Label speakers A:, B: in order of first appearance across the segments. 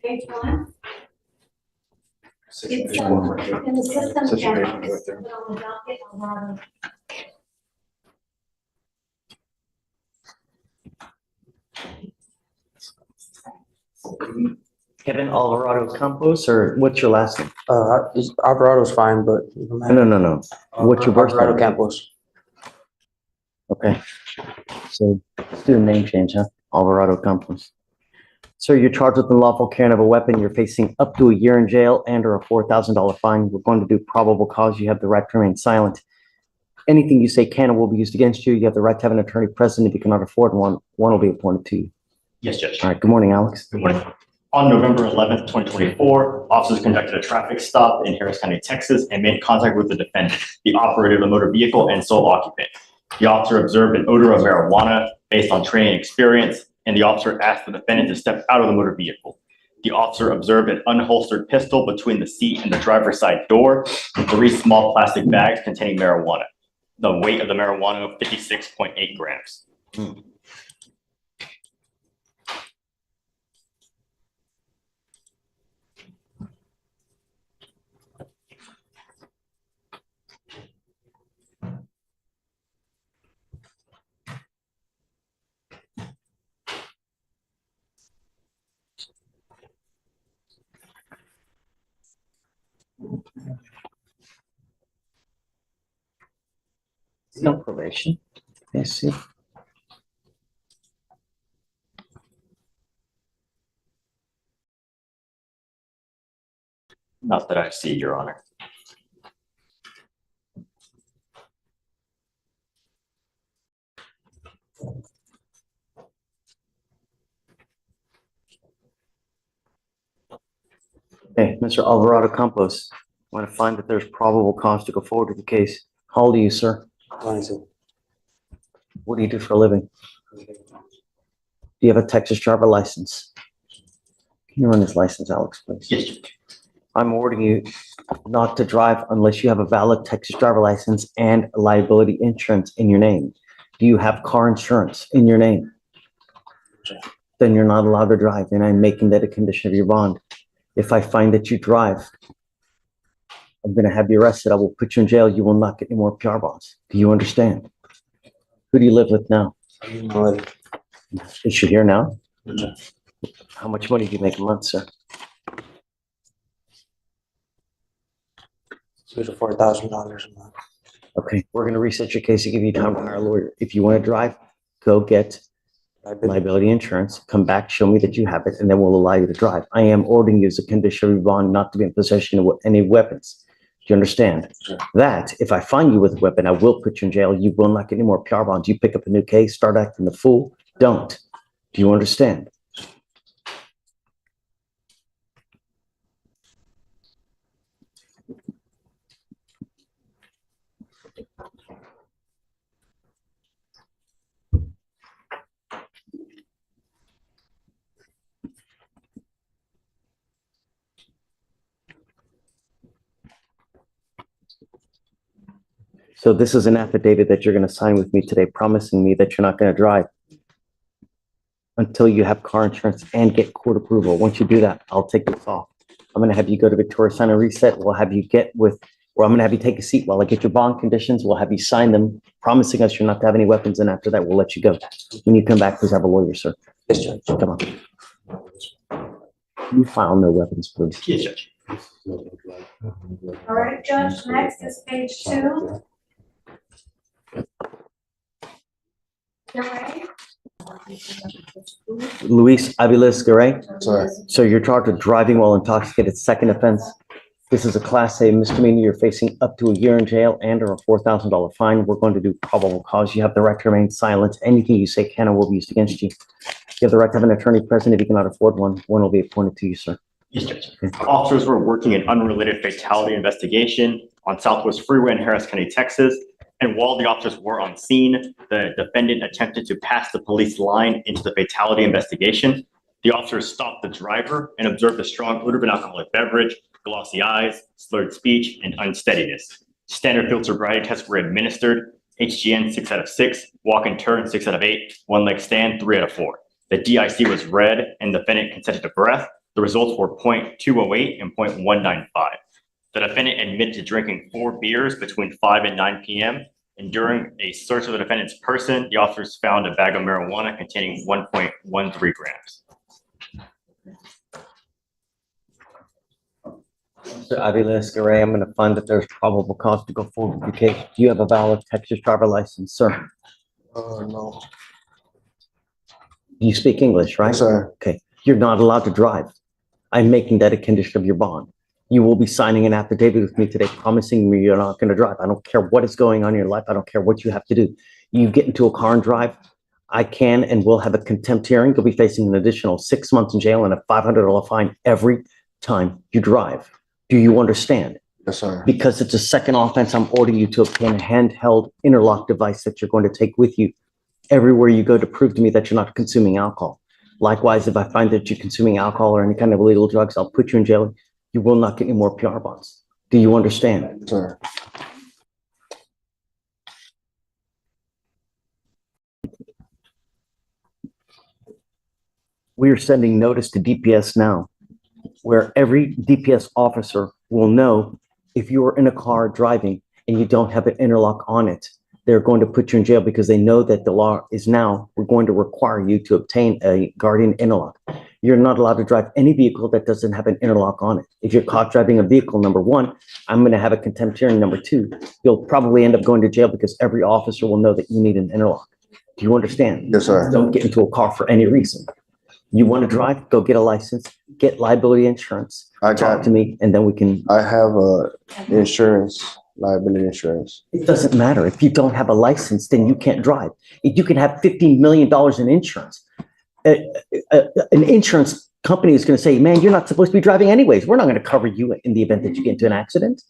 A: page one. It's in the system.
B: Situation
A: checklist,
B: right there.
A: but on the docket, a lot of-
C: Kevin Alvarado Campos, or what's your last name?
D: Alvarado's fine, but.
C: No. What's your birth
D: Alvarado
C: name?
D: Campos.
C: Okay. So let's do a name change, huh? Alvarado Campos. Sir, you're charged with unlawful carrying of a weapon. You're facing up to a year in jail and or a $4,000 fine. We're going to do probable cause. You have the right to remain silent. Anything you say can or will be used against you. You have the right to have an attorney present. If you cannot afford one will be appointed to you.
E: Yes, Judge.
C: All right. Good morning, Alex.
E: Good morning. On November 11th, 2024, officers conducted a traffic stop in Harris County, Texas, and made contact with the defendant, the operator of the motor vehicle and sole occupant. The officer observed an odor of marijuana based on training experience, and the officer asked the defendant to step out of the motor vehicle. The officer observed an unholstered pistol between the seat and the driver's side door, and 3 small plastic bags containing marijuana. The weight of the marijuana, 56.8 grams.
C: No probation. Yes, see.
E: Not that I see, Your Honor.
C: Hey, Mr. Alvarado Campos, want to find that there's probable cause to go forward with the case. How old are you, sir?
D: 22.
C: What do you do for a living? Do you have a Texas driver license? Can you run this license, Alex, please?
E: Yes, Judge.
C: I'm ordering you not to drive unless you have a valid Texas driver license and liability insurance in your name. Do you have car insurance in your name?
D: Sure.
C: Then you're not allowed to drive, and I'm making that a condition of your bond. If I find that you drive, I'm going to have you arrested. I will put you in jail. You will not get any more PR bonds. Do you understand? Who do you live with now? Is she here now?
D: Yeah.
C: How much money do you make a month, sir?
D: $3,000 to $4,000 a month.
C: Okay, we're going to reset your case to give you time to hire a lawyer. If you want to drive, go get liability insurance, come back, show me that you have it, and then we'll allow you to drive. I am ordering you as a condition of your bond not to be in possession of any weapons. Do you understand?
D: Sure.
C: That if I find you with a weapon, I will put you in jail. You will not get any more PR bonds. You pick up a new case, start acting the fool. Don't. Do you understand? So this is an affidavit that you're going to sign with me today, promising me that you're not going to drive until you have car insurance and get court approval. Once you do that, I'll take this off. I'm going to have you go to Victoria, sign a reset. We'll have you I'm going to have you take a seat while I get your bond conditions. We'll have you sign them, promising us you're not to have any weapons. And after that, we'll let you go. When you come back, please have a lawyer, sir.
D: Yes, Judge.
C: Come on. You file no weapons, please.
E: Yes, Judge.
A: All right, Judge, next is page 2. You're ready?
C: Luis Aviles Garay.
D: Sorry.
C: So you're charged with driving while intoxicated, second offense. This is a Class A misdemeanor. You're facing up to a year in jail and or a $4,000 fine. We're going to do probable cause. You have the right to remain silent. Anything you say can or will be used against you. You have the right to have an attorney present. If you cannot afford one will be appointed to you, sir.
E: Yes, Judge. Officers were working an unrelated fatality investigation on Southwest Freeway in Harris County, Texas. And while the officers were on scene, the defendant attempted to pass the police line into the fatality investigation. The officers stopped the driver and observed a strong odor of an alcoholic beverage, glossy eyes, slurred speech, and unsteadiness. Standard field sobriety tests were administered. HGN 6 out of 6, walk and turn 6 out of 8, one leg stand 3 out of 4. The DIC was read and the defendant consented to breath. The results were 0.208 and 0.195. The defendant admitted to drinking 4 beers between 5 and 9 p.m. And during a search of the defendant's person, the officers found a bag of marijuana containing 1.13 grams.
C: Mr. Aviles-Garay, I'm going to find that there's probable cause to go forward with your case. Do you have a valid Texas driver license, sir?
D: No.
C: You speak English, right?
D: Yes, sir.
C: Okay. You're not allowed to drive. I'm making that a condition of your bond. You will be signing an affidavit with me today promising me you're not going to drive. I don't care what is going on in your life. I don't care what you have to do. You get into a car and drive, I can and will have a contempt hearing. You'll be facing an additional 6 months in jail and a $500 fine every time you drive. Do you understand?
D: Yes, sir.
C: Because it's a second offense, I'm ordering you to obtain a handheld interlock device that you're going to take with you everywhere you go to prove to me that you're not consuming alcohol. Likewise, if I find that you're consuming alcohol or any kind of illegal drugs, I'll put you in jail. You will not get any more PR bonds. Do you understand?
D: Yes, sir.
C: We are sending notice to DPS now, where every DPS officer will know if you are in a car driving and you don't have an interlock on it, they're going to put you in jail because they know that the law is now, we're going to require you to obtain a guardian interlock. You're not allowed to drive any vehicle that doesn't have an interlock on it. If you're caught driving a vehicle, number one, I'm going to have a contempt hearing. Number two, you'll probably end up going to jail because every officer will know that you need an interlock. Do you understand?
D: Yes, sir.
C: Don't get into a car for any reason. You want to drive, go get a license, get liability insurance, talk to me, and then we can.
D: I have liability insurance.
C: It doesn't matter. If you don't have a license, then you can't drive. You can have $15 million in insurance. An insurance company is going to say, man, you're not supposed to be driving anyways. We're not going to cover you in the event that you get into an accident.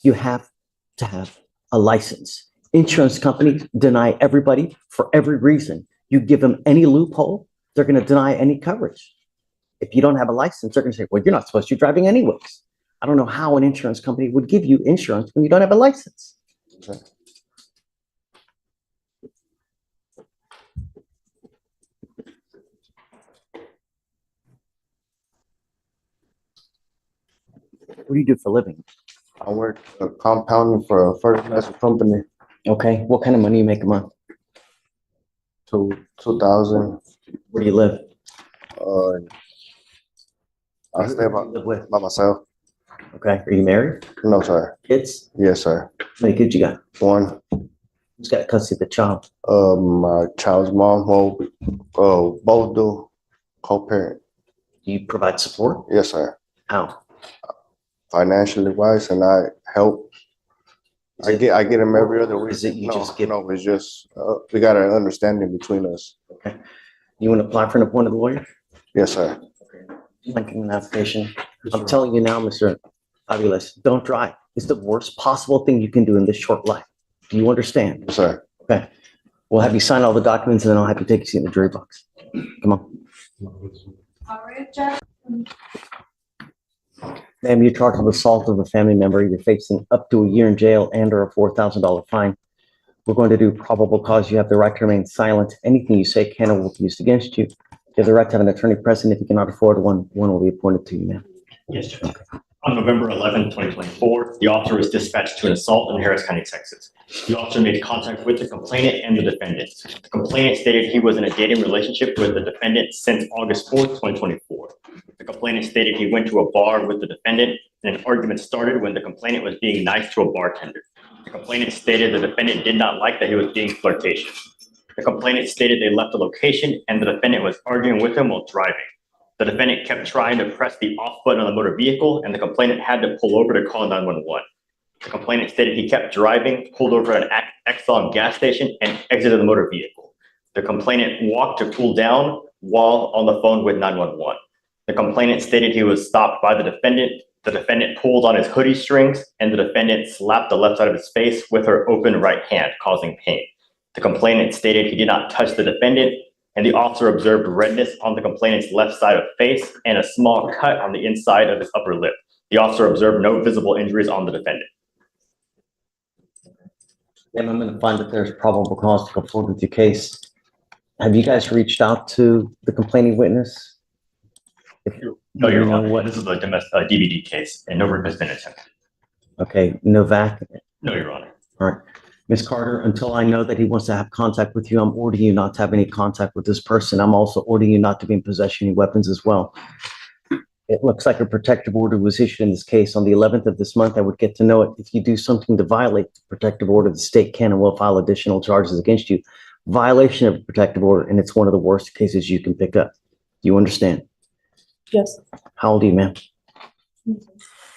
C: You have to have a license. Insurance companies deny everybody for every reason. You give them any loophole, they're going to deny any coverage. If you don't have a license, they're going to say, well, you're not supposed to be driving anyways. I don't know how an insurance company would give you insurance when you don't have a license.
D: Okay.
C: What do you do for a living?
D: I work compounding for a fertilizer company.
C: Okay. What kind of money you make a month?
D: 2,000.
C: Where do you live?
D: I stay
C: Who do you live with?
D: by myself.
C: Okay. Are you married?
D: No, sir.
C: Kids?
D: Yes, sir.
C: How many kids you got?
D: One,
C: Who's got custody of the child?
D: my child's mom, both do co-parent.
C: Do you provide support?
D: Yes, sir.
C: How?
D: Financially wise, and I help.
C: Is
D: I
C: it-
D: get them every other week.
C: Is it you
D: No,
C: just give?
D: no, it's just we got an understanding between us.
C: Okay. You want to apply for an appointed lawyer?
D: Yes, sir.
C: Linking an application. I'm telling you now, Mr. Aviles, don't drive. It's the worst possible thing you can do in this short life. Do you understand?
D: Yes, sir.
C: Okay. We'll have you sign all the documents and then I'll have you take a seat in the jury box. Come on.
A: All right, Judge.
C: Ma'am, you're charged with assault of a family member. You're facing up to a year in jail and or a $4,000 fine. We're going to do probable cause. You have the right to remain silent. Anything you say can or will be used against you. You have the right to have an attorney present. If you cannot afford one will be appointed to you, ma'am.
E: Yes, Judge. On November 11, 2024, the officer was dispatched to an assault in Harris County, Texas. The officer made contact with the complainant and the defendant. The complainant stated he was in a dating relationship with the defendant since August 4th, 2024. The complainant stated he went to a bar with the defendant and an argument started when the complainant was being nice to a bartender. The complainant stated the defendant did not like that he was being flirtatious. The complainant stated they left the location and the defendant was arguing with him while driving. The defendant kept trying to press the off button on the motor vehicle and the complainant had to pull over to call 911. The complainant stated he kept driving, pulled over at an Exxon gas station and exited the motor vehicle. The complainant walked to cool down while on the phone with 911. The complainant stated he was stopped by the defendant. The defendant pulled on his hoodie strings and the defendant slapped the left side of his face with her open right hand, causing pain. The complainant stated he did not touch the defendant, and the officer observed redness on the complainant's left side of face and a small cut on the inside of his upper lip. The officer observed no visible injuries on the defendant.
C: And I'm going to find that there's probable cause to go forward with your case. Have you guys reached out to the complaining witness?
E: No,
C: You
E: Your
C: know
E: Honor,
C: what?
E: this is a domestic DVD case and no rape has been attempted.
C: Okay, Novak.
E: No, Your Honor.
C: All right. Ms. Carter, until I know that he wants to have contact with you, I'm ordering you not to have any contact with this person. I'm also ordering you not to be in possession of any weapons as well. It looks like a protective order was issued in this case on the 11th of this month. I would get to know it. If you do something to violate the protective order, the state can and will file additional charges against you. Violation of a protective order, and it's one of the worst cases you can pick up. Do you understand?
B: Yes.
C: How old are you, ma'am?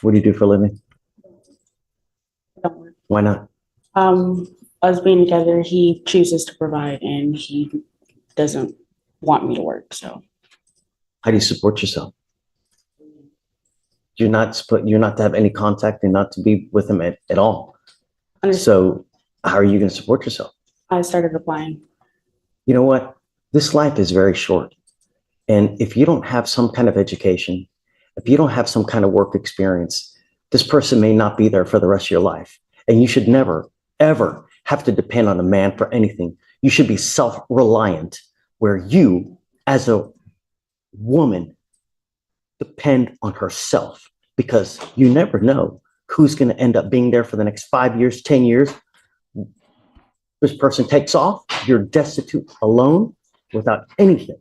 C: What do you do for a living?
B: Don't worry.
C: Why not?
B: Us being together, he chooses to provide and he doesn't want me to work, so.
C: How do you support yourself? You're not to have any contact and not to be with him at all. So how are you going to support yourself?
B: I started applying.
C: You know what? This life is very short. And if you don't have some kind of education, if you don't have some kind of work experience, this person may not be there for the rest of your life. And you should never, ever have to depend on a man for anything. You should be self-reliant, where you, as a woman, depend on herself, because you never know who's going to end up being there for the next 5 years, 10 years. This person takes off, you're destitute, alone, without anything.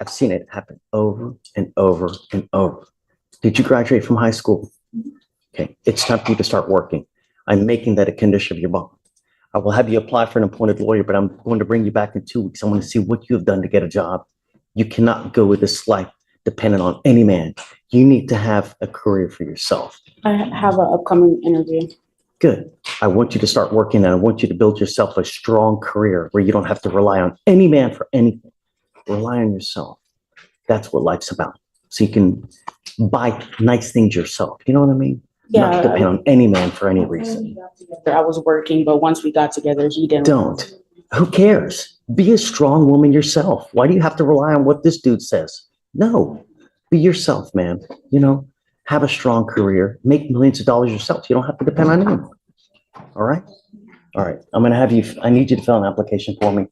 C: I've seen it happen over and over and over. Did you graduate from high school? Okay, it's time for you to start working. I'm making that a condition of your bond. I will have you apply for an appointed lawyer, but I'm going to bring you back in 2 weeks. I want to see what you have done to get a job. You cannot go with this life dependent on any man. You need to have a career for yourself.
B: I have an upcoming interview.
C: Good. I want you to start working, and I want you to build yourself a strong career where you don't have to rely on any man for anything. Rely on yourself. That's what life's about. So you can buy nice things yourself. You know what I mean?
B: Yeah,
C: Not depend on any man for any reason.
B: I was working, but once we got together, he didn't.
C: Don't. Who cares? Be a strong woman yourself. Why do you have to rely on what this dude says? No. Be yourself, man. You know, have a strong career. Make millions of dollars yourself. You don't have to depend on anyone. All right? All right. I'm going to have you, I need you to fill an application for me.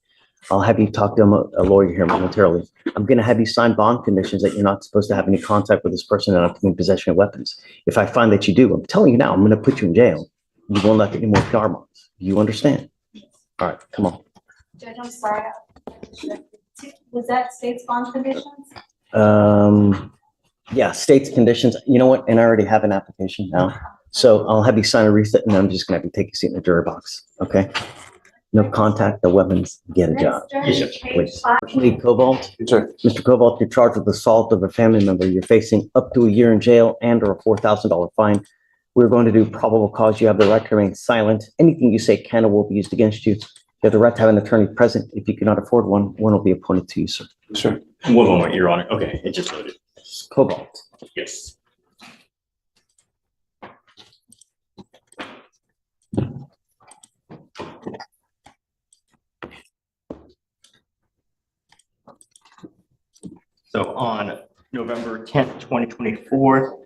C: I'll have you talk to a lawyer here momentarily. I'm going to have you sign bond conditions that you're not supposed to have any contact with this person and not to be in possession of weapons. If I find that you do, I'm telling you now, I'm going to put you in jail. You will not get any more car bonds. You understand? All right, come on.
A: Judge, I'm sorry. Was that state's bond conditions?
C: Yeah, states conditions. You know what? And I already have an application now. So I'll have you sign a reset, and I'm just going to have you take a seat in the jury box. Okay? No contact, no weapons, get a job.
E: Yes, Judge.
C: Please. Lee Cobalt.
D: Yes, sir.
C: Mr. Cobalt, you're charged with assault of a family member. You're facing up to a year in jail and or a $4,000 fine. We're going to do probable cause. You have the right to remain silent. Anything you say can or will be used against you. You have the right to have an attorney present. If you cannot afford one, one will be appointed to you, sir.
D: Yes, sir.
E: One moment, Your Honor. Okay, it just loaded.
C: Cobalt.
E: Yes. So on November 10th, 2024,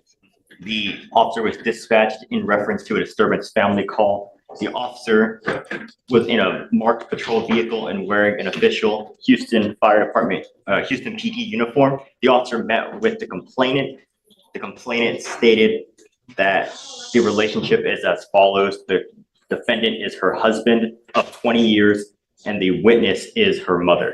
E: the officer was dispatched in reference to a disturbance family call. The officer was in a marked patrol vehicle and wearing an official Houston Fire Department, Houston PD uniform. The officer met with the complainant. The complainant stated that the relationship is as follows. The defendant is her husband of 20 years and the witness is her mother.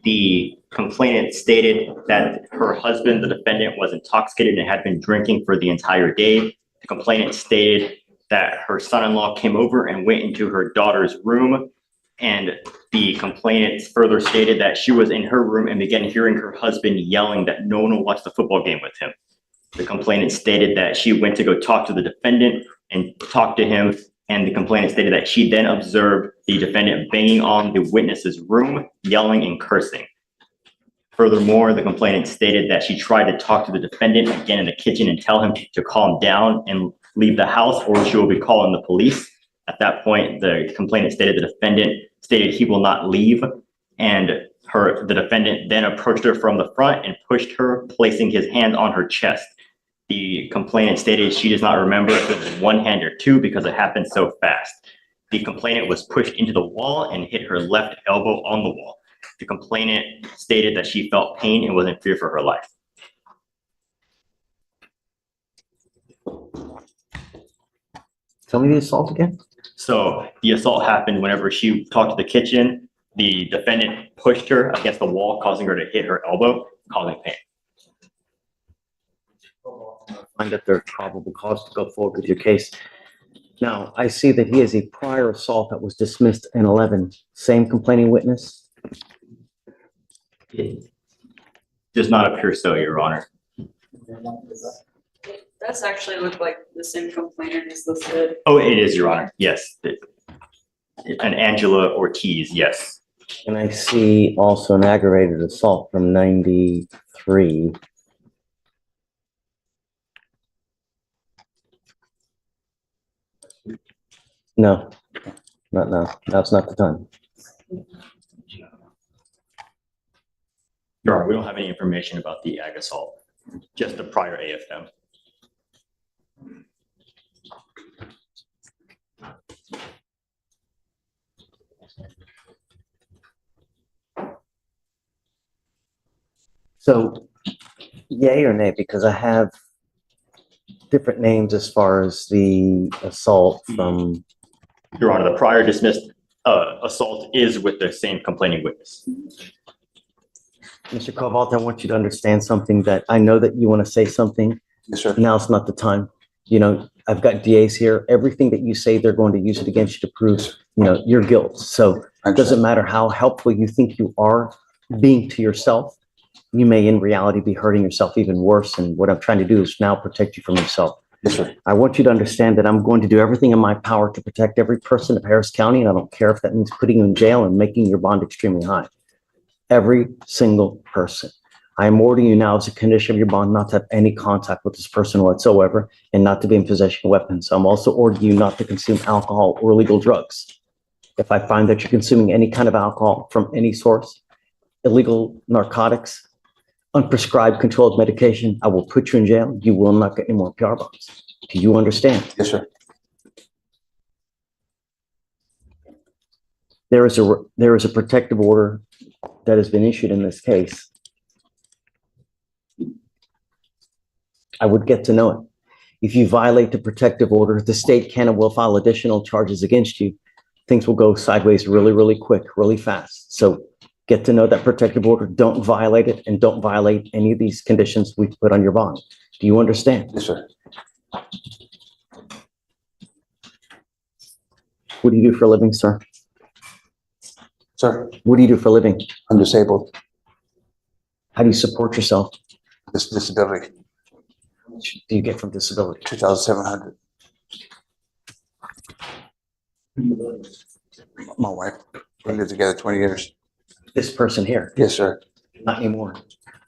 E: The complainant stated that her husband, the defendant, was intoxicated and had been drinking for the entire day. The complainant stated that her son-in-law came over and went into her daughter's room. And the complainant further stated that she was in her room and began hearing her husband yelling that no one will watch the football game with him. The complainant stated that she went to go talk to the defendant and talk to him. And the complainant stated that she then observed the defendant banging on the witness's room, yelling and cursing. Furthermore, the complainant stated that she tried to talk to the defendant again in the kitchen and tell him to calm down and leave the house or she will be calling the police. At that point, the complainant stated the defendant stated he will not leave, and the defendant then approached her from the front and pushed her, placing his hand on her chest. The complainant stated she does not remember if it was one hand or two because it happened so fast. The complainant was pushed into the wall and hit her left elbow on the wall. The complainant stated that she felt pain and was in fear for her life.
C: Tell me the assault again.
E: So the assault happened whenever she talked to the kitchen. The defendant pushed her against the wall, causing her to hit her elbow, causing pain.
C: Find that there's probable cause to go forward with your case. Now, I see that he has a prior assault that was dismissed in 11. Same complaining witness?
E: It does not appear so, Your Honor.
F: Does actually look like the same complainant is listed.
E: Oh, it is, Your Honor. Yes. An Angela Ortiz, yes.
C: And I see also an aggravated assault from 93. No, not now. That's not the time.
E: Your Honor, we don't have any information about the ag assault, just the prior AFM.
C: So, yay or nay? Because I have different names as far as the assault from,
E: Your Honor, the prior dismissed assault is with the same complaining witness.
C: Mr. Cobalt, I want you to understand something that I know that you want to say something.
D: Yes, sir.
C: Now's not the time. You know, I've got DAs here. Everything that you say, they're going to use it against you to prove, you know, your guilt. So it doesn't matter how helpful you think you are being to yourself. You may in reality be hurting yourself even worse. And what I'm trying to do is now protect you from yourself.
D: Yes, sir.
C: I want you to understand that I'm going to do everything in my power to protect every person of Harris County. And I don't care if that means putting you in jail and making your bond extremely high. Every single person. I am ordering you now as a condition of your bond not to have any contact with this person whatsoever and not to be in possession of weapons. I'm also ordering you not to consume alcohol or illegal drugs. If I find that you're consuming any kind of alcohol from any source, illegal narcotics, unprescribed controlled medication, I will put you in jail. You will not get any more PR bonds. Do you understand?
D: Yes, sir.
C: There is a protective order that has been issued in this case. I would get to know it. If you violate the protective order, the state can and will file additional charges against you. Things will go sideways really, really quick, really fast. So get to know that protective order. Don't violate it and don't violate any of these conditions we put on your bond. Do you understand?
D: Yes, sir.
C: What do you do for a living, sir?
D: Sir,
C: What do you do for a living?
D: I'm disabled.
C: How do you support yourself?
D: This disability,
C: What do you get from disability?
D: 2,700. My wife, we lived together 20 years.
C: This person here,
D: Yes, sir.
C: not anymore,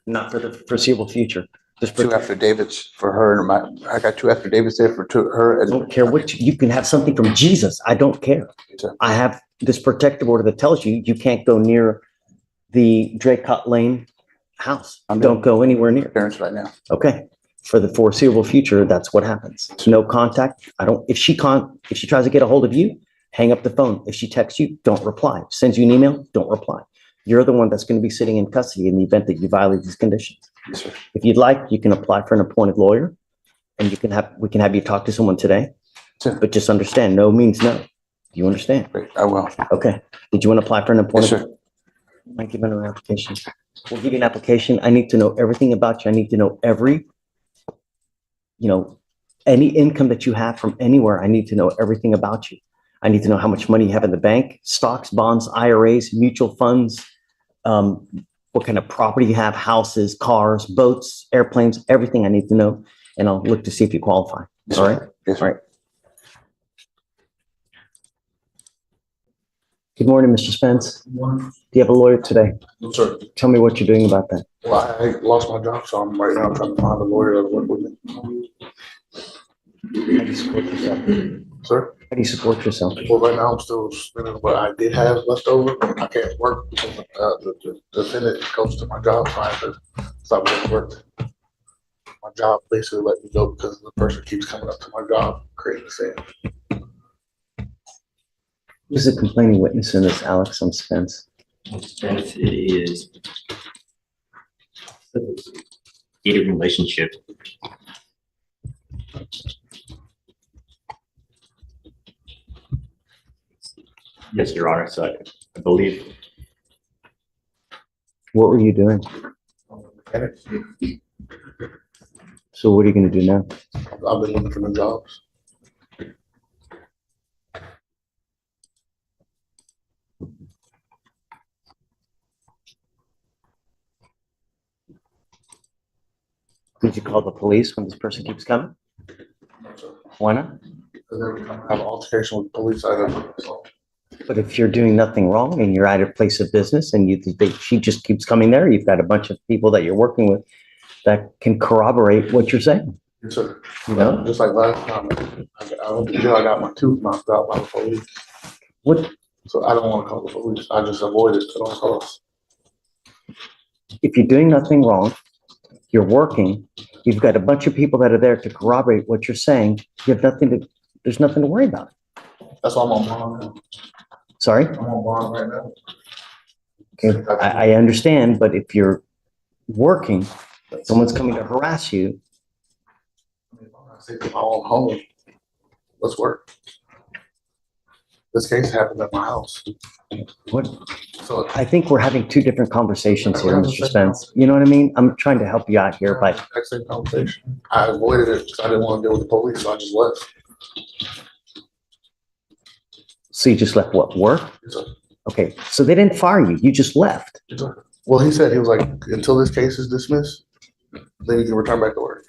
C: not for the foreseeable future. This
D: Two
C: person,
D: affidavits for her and I got two affidavits there for her
C: I
D: and.
C: don't care what, you can have something from Jesus. I don't care.
D: Sir.
C: I have this protective order that tells you you can't go near the Draycott Lane house.
D: I'm
C: Don't go anywhere near.
D: Parents right now.
C: Okay. For the foreseeable future, that's what happens. No contact. If she tries to get a hold of you, hang up the phone. If she texts you, don't reply. Sends you an email, don't reply. You're the one that's going to be sitting in custody in the event that you violate these conditions.
D: Yes, sir.
C: If you'd like, you can apply for an appointed lawyer and we can have you talk to someone today.
D: Sure.
C: But just understand, no means no. Do you understand?
D: Great, I will.
C: Okay. Did you want to apply for an
D: Yes,
C: appointed?
D: sir.
C: I give you an application. We'll give you an application. I need to know everything about you. I need to know any income that you have from anywhere. I need to know everything about you. I need to know how much money you have in the bank, stocks, bonds, IRAs, mutual funds, what kind of property you have, houses, cars, boats, airplanes, everything I need to know. And I'll look to see if you qualify.
D: Yes,
C: All
D: sir.
C: right?
D: Yes, sir.
C: All right. Good morning, Mr. Spence. Do you have a lawyer today?
G: No, sir.
C: Tell me what you're doing about that.
G: Well, I lost my job, so I'm right now trying to find a lawyer to work with me.
C: How do you support yourself?
G: Sir,
C: How do you support yourself?
G: well, right now I'm still spending what I did have left over. I can't work because the defendant goes to my job trying to stop me at work. My job basically let me go because the person keeps coming up to my job, creating a scene.
C: Who's the complaining witness in this, Alex? I'm Spence.
E: Spence is dated relationship. Yes, Your Honor. So I believe
C: What were you doing?
G: And
C: So what are you gonna do now?
G: I've been looking for new jobs.
C: Did you call the police when this person keeps coming? Why not?
G: Because every time I have an altercation with the police, I have, so,
C: But if you're doing nothing wrong and you're at a place of business and she just keeps coming there, you've got a bunch of people that you're working with that can corroborate what you're saying,
G: yes, sir.
C: you know?
G: Just like last time, I went to jail, I got my tooth knocked out by the police.
C: What,
G: So I don't want to call the police. I just avoid it at all costs.
C: if you're doing nothing wrong, you're working, you've got a bunch of people that are there to corroborate what you're saying, you have nothing to, there's nothing to worry about.
G: That's why I'm on bond now.
C: Sorry?
G: I'm on bond right now.
C: Okay, I understand, but if you're working, someone's coming to harass you,
G: I say to my own home, let's work. This case happened at my house.
C: what,
G: So
C: I think we're having two different conversations here, Mr. Spence. You know what I mean? I'm trying to help you out here, but
G: exact same conversation. I avoided it because I didn't want to deal with the police, so I just left.
C: so you just left what, work?
G: Yes, sir.
C: Okay, so they didn't fire you, you just left.
G: Yes, sir. Well, he said, he was like, until this case is dismissed, then you can return back to work.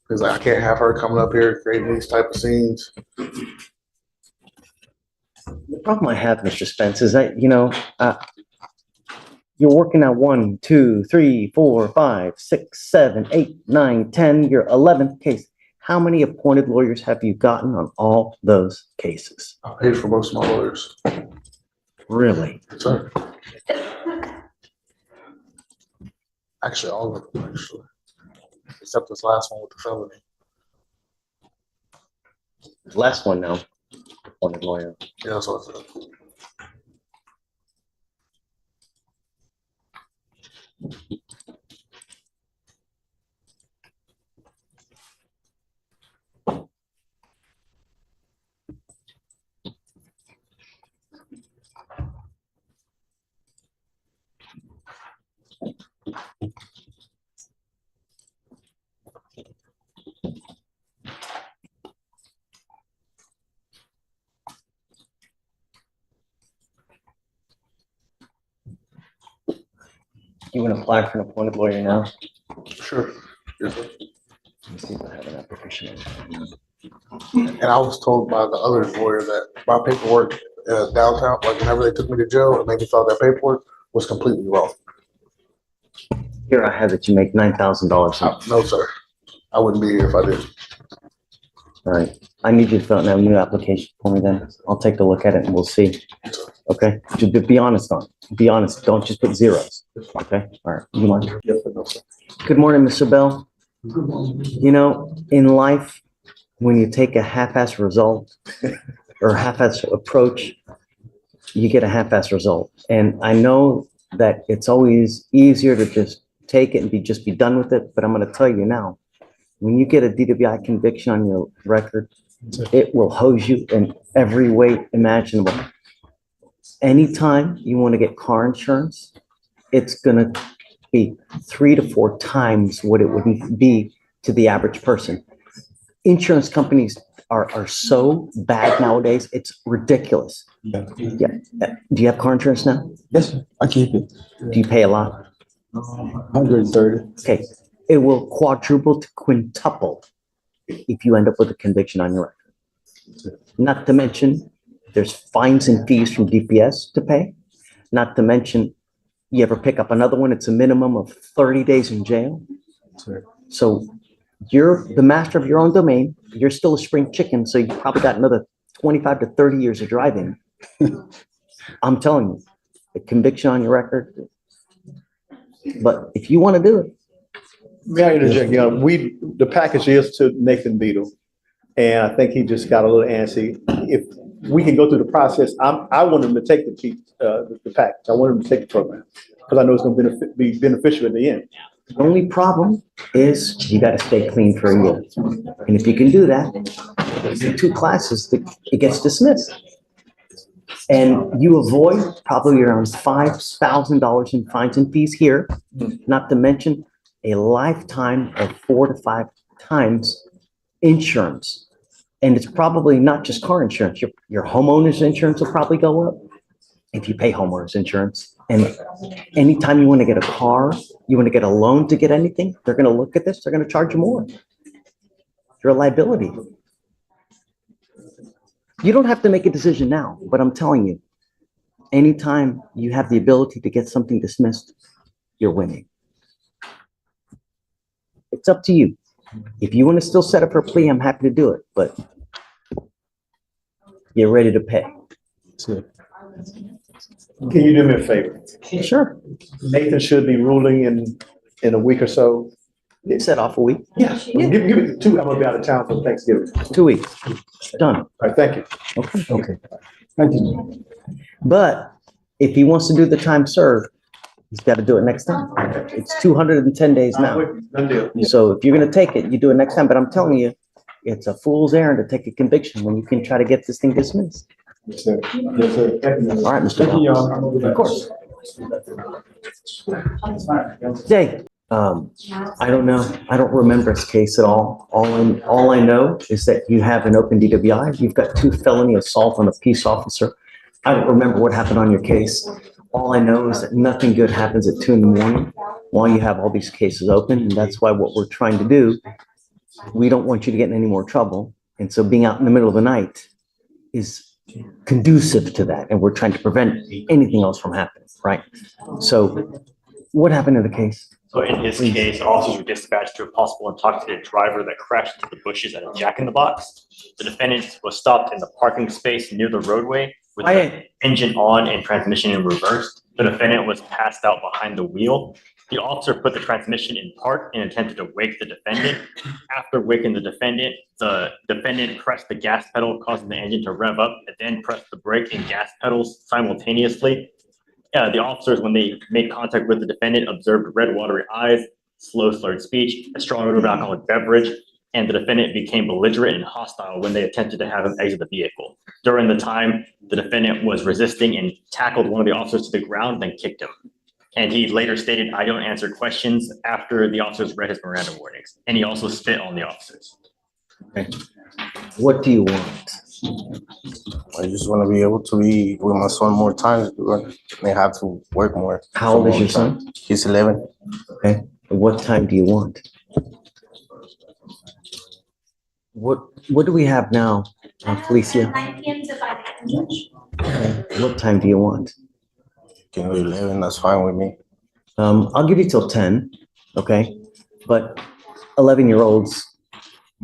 G: He's like, I can't have her coming up here creating these type of scenes.
C: The problem I have, Mr. Spence, is that, you're working at 1, 2, 3, 4, 5, 6, 7, 8, 9, 10, your 11th case. How many appointed lawyers have you gotten on all those cases?
G: I paid for most of my lawyers.
C: Really?
G: Yes, sir. Actually, all of them, actually. Except this last one with the felony.
C: Last one now, appointed lawyer.
G: Yeah, that's what I said.
C: You want to apply for an appointed lawyer now?
G: Sure. Yes, sir.
C: Let's see if I have an application.
G: And I was told by the other lawyer that my paperwork downtown, like whenever they took me to jail, it made me thought that paperwork was completely wrong.
C: Here I have that you make $9,000.
G: No, sir. I wouldn't be here if I did.
C: All right, I need you to fill out a new application for me then. I'll take a look at it and we'll see. Okay, just be honest on it. Be honest, don't just put zeros. Okay, all right, you mind?
G: Yes, but no, sir.
C: Good morning, Mr. Bell. You know, in life, when you take a half-ass result or a half-ass approach, you get a half-ass result. And I know that it's always easier to just take it and just be done with it, but I'm gonna tell you now, when you get a DWI conviction on your record, it will hose you in every way imaginable. Anytime you want to get car insurance, it's gonna be 3 to 4 times what it would be to the average person. Insurance companies are so bad nowadays, it's ridiculous. Yeah. Do you have car insurance now?
H: Yes, sir. I keep it.
C: Do you pay a lot?
H: 130.
C: Okay, it will quadruple to quintuple if you end up with a conviction on your record. Not to mention, there's fines and fees from DPS to pay. Not to mention, you ever pick up another one, it's a minimum of 30 days in jail. So you're the master of your own domain. You're still a spring chicken, so you probably got another 25 to 30 years of driving. I'm telling you, a conviction on your record. But if you want to do it,
H: May I interject? The package is to Nathan Beadle, and I think he just got a little antsy. If we can go through the process, I want him to take the package. I want him to take the program because I know it's going to be beneficial in the end.
C: the only problem is you got to stay clean for a year. And if you can do that, in 2 classes, it gets dismissed. And you avoid probably around $5,000 in fines and fees here, not to mention a lifetime of 4 to 5 times insurance. And it's probably not just car insurance, your homeowner's insurance will probably go up if you pay homeowner's insurance. And anytime you want to get a car, you want to get a loan to get anything, they're going to look at this, they're going to charge you more. You're a liability. You don't have to make a decision now, but I'm telling you, anytime you have the ability to get something dismissed, you're winning. It's up to you. If you want to still set up for a plea, I'm happy to do it, but get ready to pay.
H: Can you do me a favor?
C: Sure.
H: Nathan should be ruling in a week or so.
C: Set off a week,
H: Yeah. Give me 2, I'm gonna be out of town for Thanksgiving.
C: 2 weeks, done.
H: All right, thank you.
C: Okay.
H: Thank you.
C: But if he wants to do the time served, he's got to do it next time. It's 210 days now.
H: Done deal.
C: So if you're going to take it, you do it next time. But I'm telling you, it's a fool's errand to take a conviction when you can try to get this thing dismissed.
H: Yes, sir. Yes, sir.
C: All right, Mr.
H: Thank you,
C: Bell.
H: y'all.
C: Of course. Jay, I don't know. I don't remember his case at all. All I know is that you have an open DWI. You've got 2 felony assault on a peace officer. I don't remember what happened on your case. All I know is that nothing good happens at 2 in the morning while you have all these cases open. And that's why what we're trying to do, we don't want you to get in any more trouble. And so being out in the middle of the night is conducive to that. And we're trying to prevent anything else from happening, right? So what happened in the case?
E: So in his case, officers were dispatched to a possible intoxicated driver that crashed into the bushes at a Jack in the Box. The defendant was stopped in the parking space near the roadway with the engine on and transmission in reverse. The defendant was passed out behind the wheel. The officer put the transmission in park and attempted to wake the defendant. After waking the defendant pressed the gas pedal, causing the engine to rev up, and then pressed the brake and gas pedals simultaneously. The officers, when they made contact with the defendant, observed red watery eyes, slow slurred speech, a strong odor of alcoholic beverage, and the defendant became belligerent and hostile when they attempted to have him exit the vehicle. During the time, the defendant was resisting and tackled one of the officers to the ground, then kicked him. And he later stated, "I don't answer questions," after the officers read his Miranda warnings. And he also spit on the officers.
C: What do you want?
D: I just want to be able to be with my son more times. They have to work more.
C: How old is your son?
D: He's 11.
C: Okay. What time do you want? What do we have now, Felicia?
A: 9 p.m. to 5 p.m.
C: What time do you want?
D: Can we 11? That's fine with me.
C: I'll give you till 10, okay? But 11-year-olds,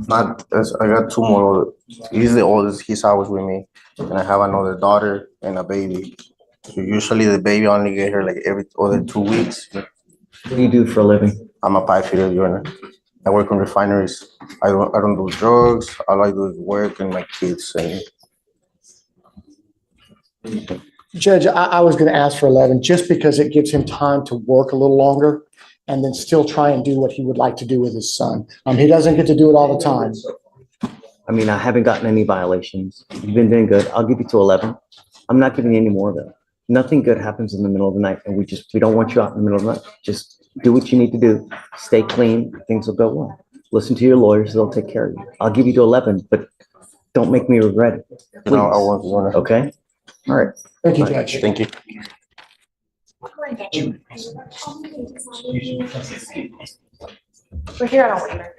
D: I got 2 more. He's the oldest. He's always with me. And I have another daughter and a baby. So usually the baby only get here like every other 2 weeks.
C: what do you do for a living?
D: I'm a pipe fitter, Jordan. I work in refineries. I don't do drugs. All I do is work and my kids. And
I: Judge, I was going to ask for 11 just because it gives him time to work a little longer and then still try and do what he would like to do with his son. He doesn't get to do it all the time.
C: I mean, I haven't gotten any violations. You've been doing good. I'll give you to 11. I'm not giving you any more of that. Nothing good happens in the middle of the night, and we don't want you out in the middle of the night. Just do what you need to do. Stay clean. Things will go well. Listen to your lawyers. They'll take care of you. I'll give you to 11, but don't make me regret it.
D: no, I
C: Please.
D: won't.
C: Okay? All right.
I: Thank you, Judge.
D: Thank you.
A: We're here on a waiver.